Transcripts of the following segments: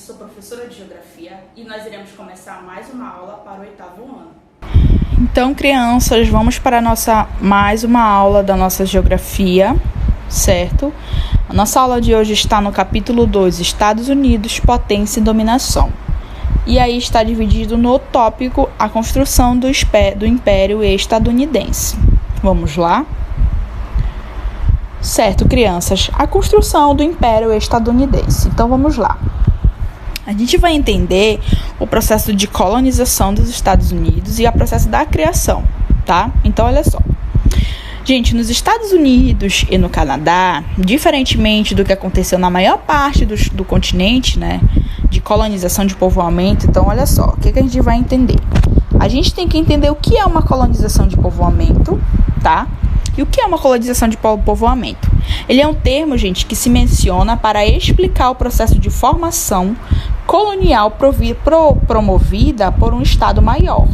sou professora de Geografia e nós iremos começar mais uma aula para o 8º ano. Então, crianças, vamos para mais uma aula da nossa Geografia, certo? A nossa aula de hoje está no capítulo 2, Estados Unidos, Potência e Dominação. E aí está dividido no tópico a construção do Império Estadunidense. Vamos lá? Certo, crianças, a construção do Império Estadunidense. Então, vamos lá. A gente vai entender o processo de colonização dos Estados Unidos e o processo da criação, tá? Então, olha só. Gente, nos Estados Unidos e no Canadá, diferentemente do que aconteceu na maior parte do continente, né, de colonização, de povoamento, então, olha só, o que a gente vai entender? A gente tem que entender o que é uma colonização de povoamento, tá? E o que é uma colonização de povoamento? Ele é um termo, gente, que se menciona para explicar o processo de formação colonial promovida por um Estado maior.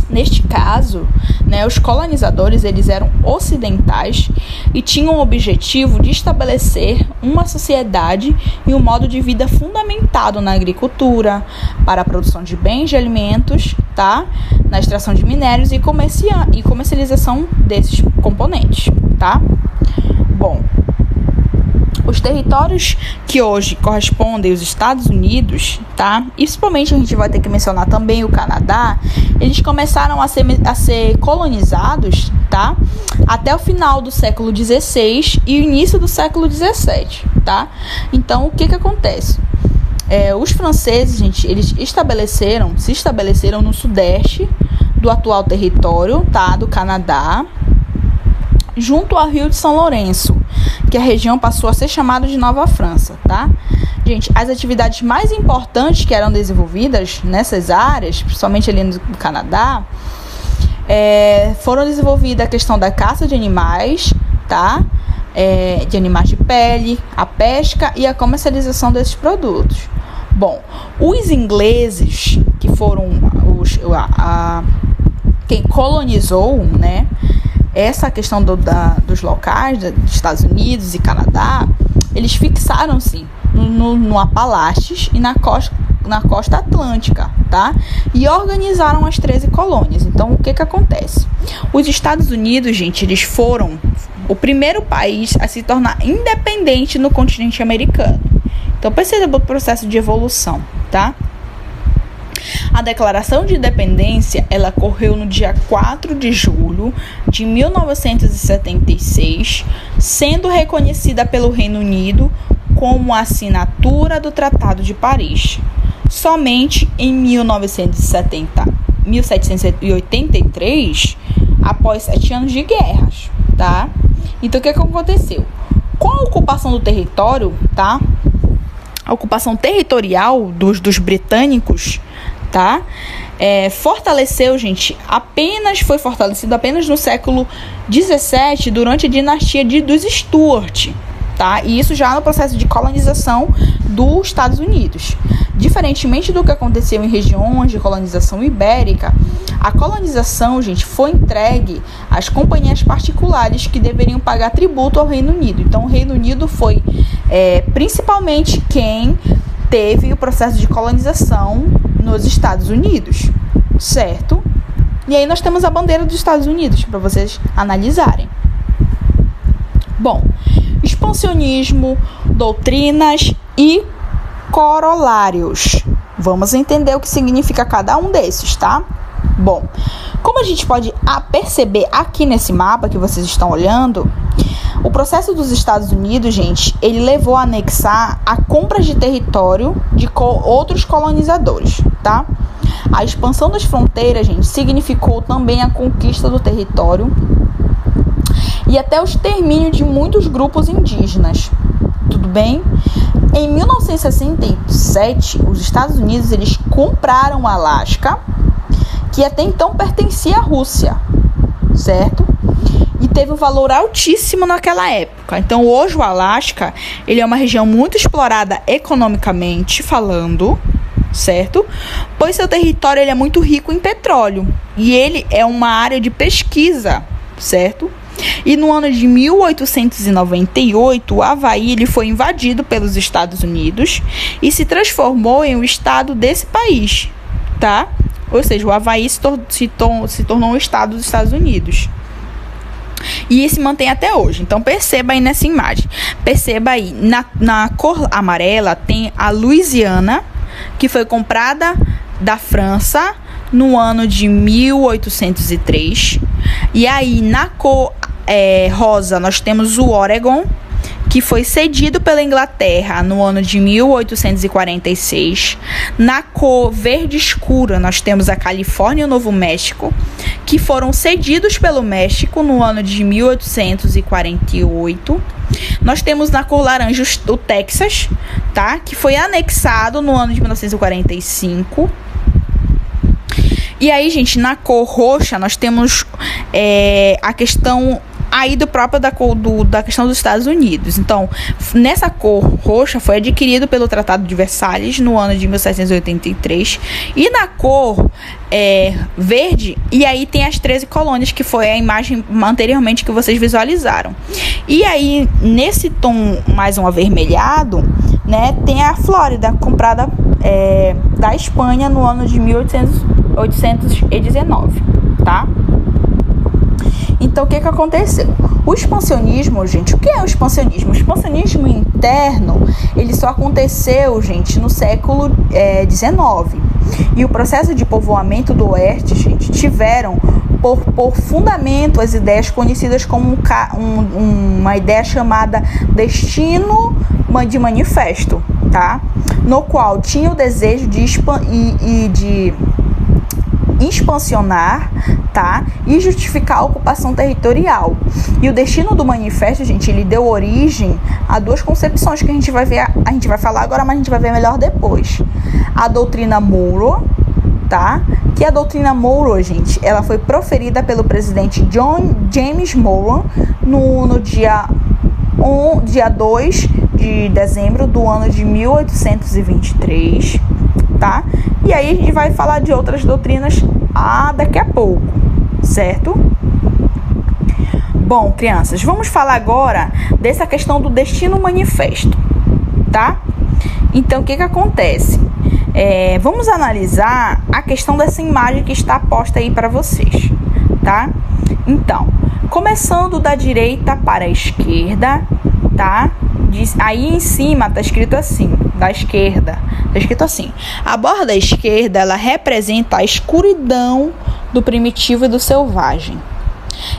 Neste caso, né, os colonizadores eles eram ocidentais e tinham o objetivo de estabelecer uma sociedade e um modo de vida fundamentado na agricultura, para a produção de bens de alimentos, tá? Na extração de minérios e comercialização desses componentes, tá? Bom, os territórios que hoje correspondem aos Estados Unidos, tá? E principalmente a gente vai ter que mencionar também o Canadá, eles começaram a ser colonizados, tá? Até o final do século XVI e o início do século XVII, tá? Então, o que acontece? Os franceses, gente, eles se estabeleceram no sudeste do atual território, tá? Do Canadá, junto ao Rio de São Lourenço, que a região passou a ser chamada de Nova França, tá? Gente, as atividades mais importantes que eram desenvolvidas nessas áreas, principalmente ali no Canadá, foram desenvolvidas a questão da caça de animais, tá? De animais de pele, a pesca e a comercialização desses produtos. Bom, os ingleses, que foram quem colonizou, né, essa questão dos locais dos Estados Unidos e Canadá, eles fixaram-se no Apalaches e na costa atlântica, tá? E organizaram as 13 colônias. Então, o que acontece? Os Estados Unidos, gente, eles foram o primeiro país a se tornar independente no continente americano. Então, perceba o processo de evolução, tá? A Declaração de Independência, ela ocorreu no dia 4 de julho de 1976, sendo reconhecida pelo Reino Unido como a assinatura do Tratado de Paris. Somente em 1783, após 7 anos de guerras, tá? Então, o que aconteceu? Com a ocupação do território, tá? A ocupação territorial dos britânicos, tá? Foi fortalecido apenas no século XVII, durante a dinastia dos Stuart, tá? E isso já no processo de colonização dos Estados Unidos. Diferentemente do que aconteceu em regiões de colonização ibérica, a colonização, gente, foi entregue às companhias particulares que deveriam pagar tributo ao Reino Unido. Então, o Reino Unido foi principalmente quem teve o processo de colonização nos Estados Unidos, certo? E aí nós temos a bandeira dos Estados Unidos para vocês analisarem. Bom, expansionismo, doutrinas e corolários. Vamos entender o que significa cada um desses, tá? Bom, como a gente pode perceber aqui nesse mapa que vocês estão olhando, o processo dos Estados Unidos, gente, ele levou a anexar a compra de território de outros colonizadores, tá? A expansão das fronteiras, gente, significou também a conquista do território e até o extermínio de muitos grupos indígenas. Tudo bem? Em 1967, os Estados Unidos eles compraram o Alasca, que até então pertencia à Rússia, certo? E teve um valor altíssimo naquela época. Então, hoje o Alasca, ele é uma região muito explorada economicamente falando, certo? Pois seu território ele é muito rico em petróleo. E ele é uma área de pesquisa, certo? E no ano de 1898, o Havaí ele foi invadido pelos Estados Unidos e se transformou em um estado desse país, tá? Ou seja, o Havaí se tornou um estado dos Estados Unidos. E se mantém até hoje. Então, perceba aí nessa imagem. Perceba aí, na cor amarela tem a Louisiana, que foi comprada da França no ano de 1803. E aí, na cor rosa, nós temos o Oregon, que foi cedido pela Inglaterra no ano de 1846. Na cor verde escura, nós temos a Califórnia e o Novo México, que foram cedidos pelo México no ano de 1848. Nós temos na cor laranja o Texas, tá? Que foi anexado no ano de 1945. E aí, gente, na cor roxa, nós temos a questão aí do próprio da questão dos Estados Unidos. Então, nessa cor roxa foi adquirido pelo Tratado de Versalhes no ano de 1783. E na cor verde, e aí tem as 13 colônias, que foi a imagem anteriormente que vocês visualizaram. E aí, nesse tom mais um avermelhado, né, tem a Flórida, comprada da Espanha no ano de 1819, tá? Então, o que aconteceu? O expansionismo, gente, o que é o expansionismo? O expansionismo interno, ele só aconteceu, gente, no século XIX. E o processo de povoamento do Oeste, gente, tiveram por fundamento as ideias conhecidas como uma ideia chamada Destino de Manifesto, tá? No qual tinha o desejo de expansionar, tá? E justificar a ocupação territorial. E o destino do manifesto, gente, ele deu origem a duas concepções que a gente vai falar agora, mas a gente vai ver melhor depois. A doutrina Monroe, tá? Que a doutrina Monroe, gente, ela foi proferida pelo presidente James Monroe no dia 2 de dezembro do ano de 1823, tá? E aí a gente vai falar de outras doutrinas daqui a pouco, certo? Bom, crianças, vamos falar agora dessa questão do destino manifesto, tá? Então, o que acontece? Vamos analisar a questão dessa imagem que está posta aí para vocês, tá? Então, começando da direita para a esquerda, tá? Aí em cima tá escrito assim, da esquerda, tá escrito assim: a borda esquerda, ela representa a escuridão do primitivo e do selvagem.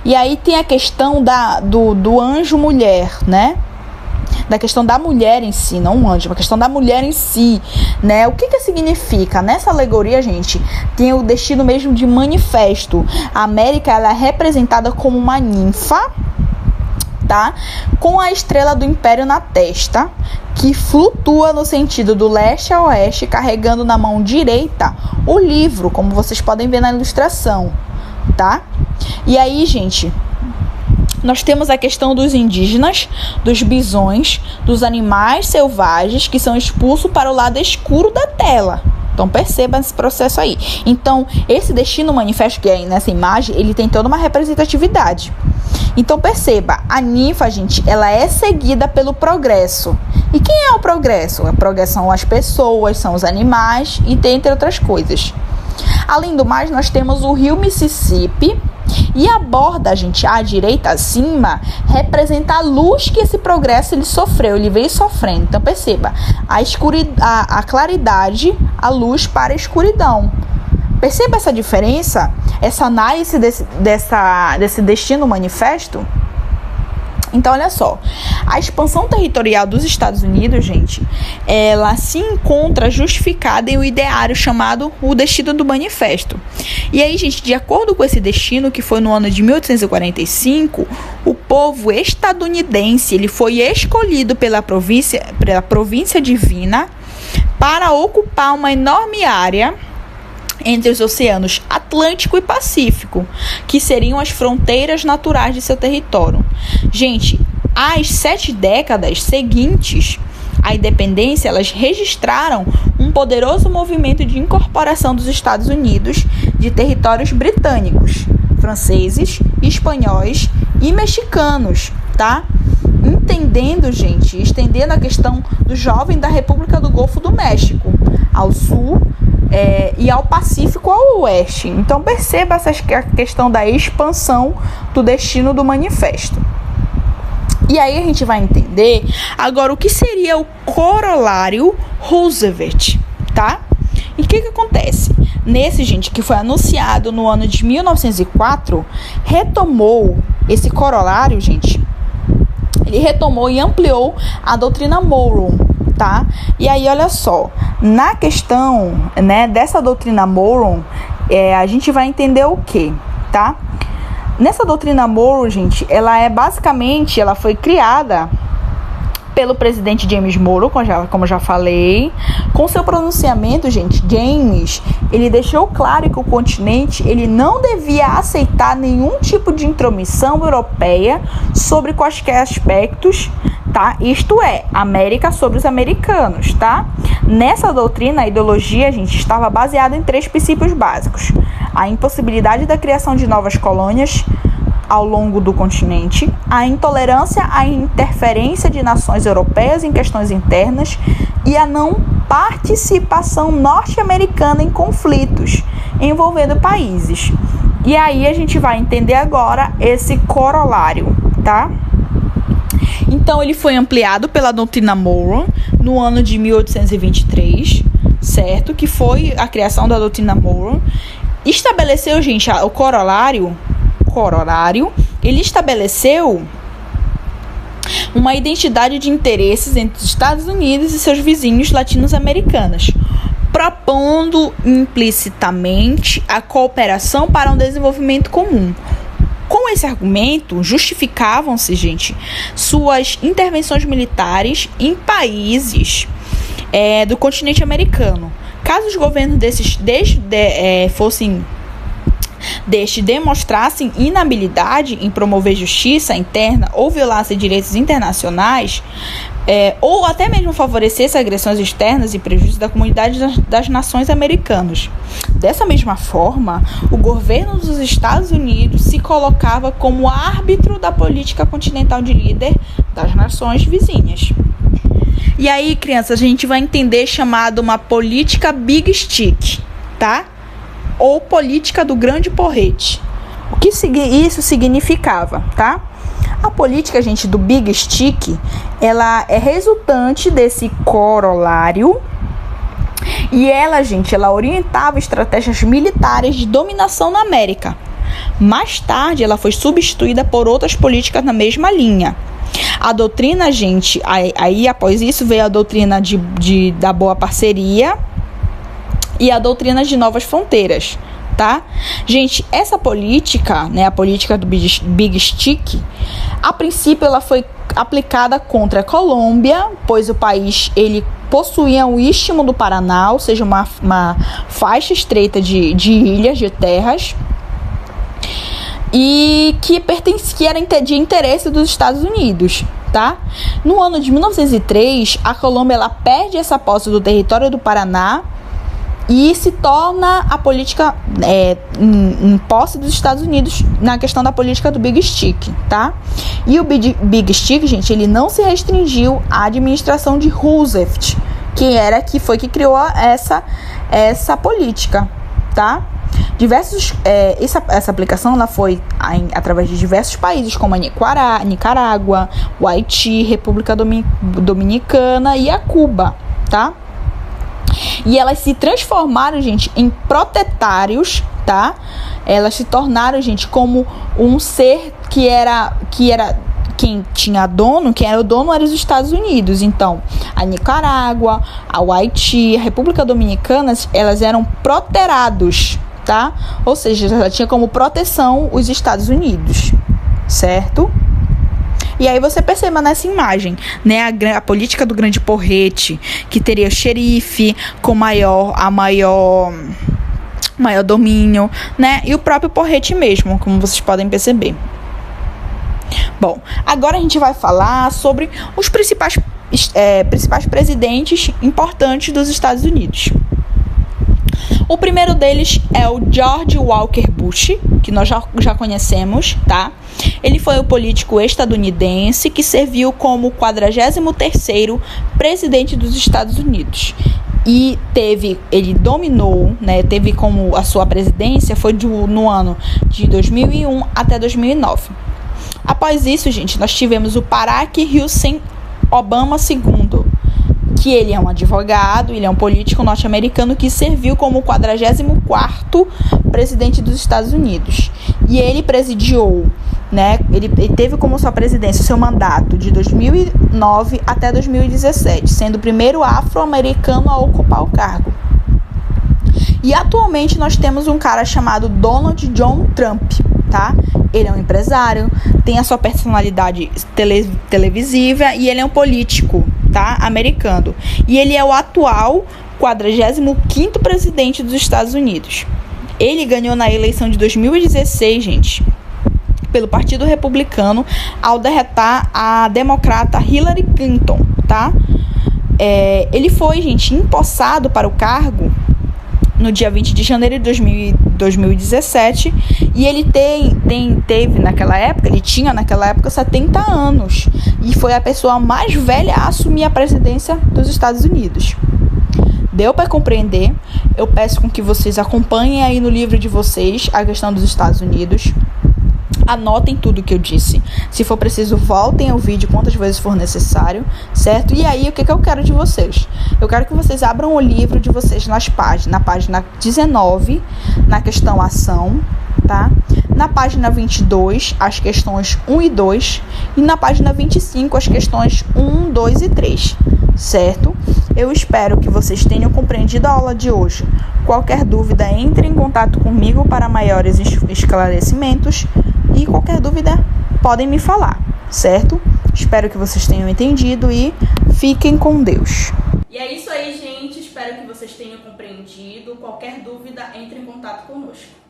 E aí tem a questão do anjo mulher, né? Da questão da mulher em si, não um anjo, a questão da mulher em si, né? O que significa? Nessa alegoria, gente, tem o destino mesmo de manifesto. A América, ela é representada como uma ninfa, tá? Com a estrela do império na testa, que flutua no sentido do leste a oeste, carregando na mão direita o livro, como vocês podem ver na ilustração, tá? E aí, gente, nós temos a questão dos indígenas, dos bisões, dos animais selvagens que são expulsos para o lado escuro da tela. Então, perceba esse processo aí. Então, esse destino manifesto que é nessa imagem, ele tem toda uma representatividade. Então, perceba, a ninfa, gente, ela é seguida pelo progresso. E quem é o progresso? O progresso são as pessoas, são os animais e dentre outras coisas. Além do mais, nós temos o rio Mississippi. E a borda, gente, à direita acima, representa a luz que esse progresso ele sofreu, ele veio sofrendo. Então, perceba, a claridade, a luz para a escuridão. Perceba essa diferença, essa análise desse destino manifesto? Então, olha só, a expansão territorial dos Estados Unidos, gente, ela se encontra justificada em um ideário chamado o Destino do Manifesto. E aí, gente, de acordo com esse destino, que foi no ano de 1845, o povo estadunidense ele foi escolhido pela província divina para ocupar uma enorme área entre os oceanos Atlântico e Pacífico, que seriam as fronteiras naturais de seu território. Gente, as 7 décadas seguintes à independência, elas registraram um poderoso movimento de incorporação dos Estados Unidos de territórios britânicos, franceses, espanhóis e mexicanos, tá? Estendendo a questão do jovem da República do Golfo do México ao sul e ao Pacífico ao oeste. Então perceba essa questão da expansão do destino do manifesto. E aí a gente vai entender agora o que seria o corolário Roosevelt, tá? E o que acontece? Nesse, gente, que foi anunciado no ano de 1904, retomou esse corolário, gente. Ele retomou e ampliou a doutrina Monroe, tá? E aí, olha só, na questão, né, dessa doutrina Monroe, a gente vai entender o quê, tá? Nessa doutrina Monroe, gente, ela foi criada pelo presidente James Monroe, como já falei. Com seu pronunciamento, gente, James, ele deixou claro que o continente, ele não devia aceitar nenhum tipo de intromissão europeia sobre quaisquer aspectos, tá? Isto é, América sobre os americanos, tá? Nessa doutrina, a ideologia, gente, estava baseada em 3 princípios básicos: a impossibilidade da criação de novas colônias ao longo do continente, a intolerância à interferência de nações europeias em questões internas e a não participação norte-americana em conflitos envolvendo países. E aí a gente vai entender agora esse corolário, tá? Então ele foi ampliado pela doutrina Monroe no ano de 1823, certo? Que foi a criação da doutrina Monroe. Estabeleceu, gente, o corolário, ele estabeleceu uma identidade de interesses entre os Estados Unidos e seus vizinhos latino-americanos, propondo implicitamente a cooperação para um desenvolvimento comum. Com esse argumento, justificavam-se, gente, suas intervenções militares em países do continente americano. Caso os governos demonstrassem inabilidade em promover justiça interna ou violassem direitos internacionais, ou até mesmo favorecesse agressões externas e prejuízo da comunidade das nações americanas. Dessa mesma forma, o governo dos Estados Unidos se colocava como árbitro da política continental de líder das nações vizinhas. E aí, crianças, a gente vai entender chamado uma política Big Stick, tá? Ou política do grande porrete. O que isso significava, tá? A política, gente, do Big Stick, ela é resultante desse corolário e ela orientava estratégias militares de dominação na América. Mais tarde, ela foi substituída por outras políticas na mesma linha. A doutrina, gente, aí após isso veio a doutrina da boa parceria e a doutrina de novas fronteiras, tá? Gente, essa política, né, a política do Big Stick, a princípio ela foi aplicada contra a Colômbia, pois o país ele possuía o Istmo do Paraná, ou seja, uma faixa estreita de ilhas, de terras, e que era de interesse dos Estados Unidos, tá? No ano de 1903, a Colômbia ela perde essa posse do território do Paraná e se torna a política em posse dos Estados Unidos na questão da política do Big Stick, tá? E o Big Stick, gente, ele não se restringiu à administração de Roosevelt, que foi que criou essa política, tá? Essa aplicação ela foi através de diversos países, como a Nicarágua, o Haiti, República Dominicana e a Cuba, tá? E elas se transformaram, gente, em protetários, tá? Elas se tornaram, gente, como um ser que era quem tinha dono, quem era o dono eram os Estados Unidos. Então, a Nicarágua, o Haiti, a República Dominicana, elas eram proterados, tá? Ou seja, ela tinha como proteção os Estados Unidos, certo? E aí você perceba nessa imagem, né, a política do grande porrete, que teria o xerife com maior domínio, né, e o próprio porrete mesmo, como vocês podem perceber. Bom, agora a gente vai falar sobre os principais presidentes importantes dos Estados Unidos. O primeiro deles é o George Walker Bush, que nós já conhecemos, tá? Ele foi um político estadunidense que serviu como 43º presidente dos Estados Unidos. E ele dominou, né, teve como a sua presidência, foi no ano de 2001 até 2009. Após isso, gente, nós tivemos o Barack Hussein Obama II, que ele é um advogado, ele é um político norte-americano que serviu como 44º presidente dos Estados Unidos. E ele presidiu, né, ele teve como sua presidência seu mandato de 2009 até 2017, sendo o primeiro afro-americano a ocupar o cargo. E atualmente nós temos um cara chamado Donald John Trump, tá? Ele é um empresário, tem a sua personalidade televisiva e ele é um político, tá? Americano. E ele é o atual 45º presidente dos Estados Unidos. Ele ganhou na eleição de 2016, gente, pelo Partido Republicano, ao derrotar a democrata Hillary Clinton, tá? Ele foi, gente, empossado para o cargo no dia 20 de janeiro de 2017, e ele teve naquela época, ele tinha naquela época 70 anos, e foi a pessoa mais velha a assumir a presidência dos Estados Unidos. Deu para compreender? Eu peço com que vocês acompanhem aí no livro de vocês a questão dos Estados Unidos. Anotem tudo que eu disse. Se for preciso, voltem ao vídeo quantas vezes for necessário, certo? E aí, o que eu quero de vocês? Eu quero que vocês abram o livro de vocês na página 19, na questão ação, tá? Na página 22, as questões 1 e 2. E na página 25, as questões 1, 2 e 3, certo? Eu espero que vocês tenham compreendido a aula de hoje. Qualquer dúvida, entre em contato comigo para maiores esclarecimentos. E qualquer dúvida, podem me falar, certo? Espero que vocês tenham entendido e fiquem com Deus. E é isso aí, gente. Espero que vocês tenham compreendido. Qualquer dúvida, entre em contato conosco.